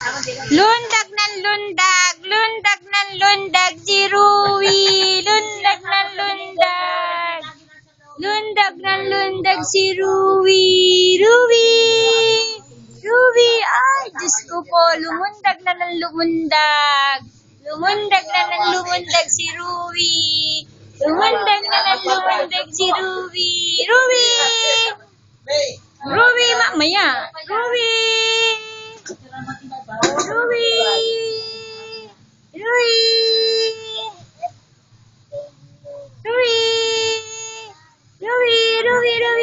Lundag ng lundag, lundag ng lundag, si Ruby. Lundag ng lundag. Lundag ng lundag, si Ruby. Ruby. Ruby, ay, Diyos ko po, lumundag na ng lumundag. Lumundag na ng lumundag si Ruby. Lumundag na ng lumundag si Ruby. Ruby. Ruby, mamaya. Ruby. Ruby! Ruby! Ruby!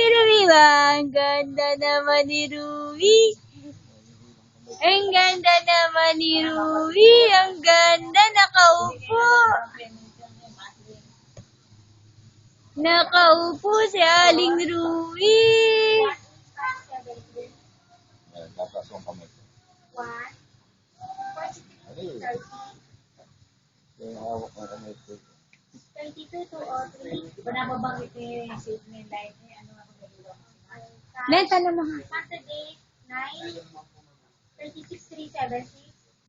Ruby! Ang ganda naman ni Ruby. Ang ganda naman ni Ruby. Ang ganda, nakaupo. Nakaupo si Aling Ruby. Lenta naman. Saturday, 9:36:376.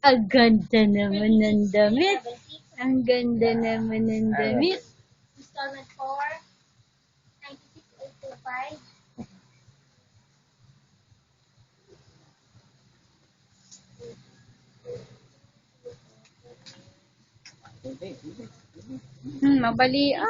Ang ganda naman ng damit. Ang ganda naman ng damit. Installment 4, 96,825. Mabalian.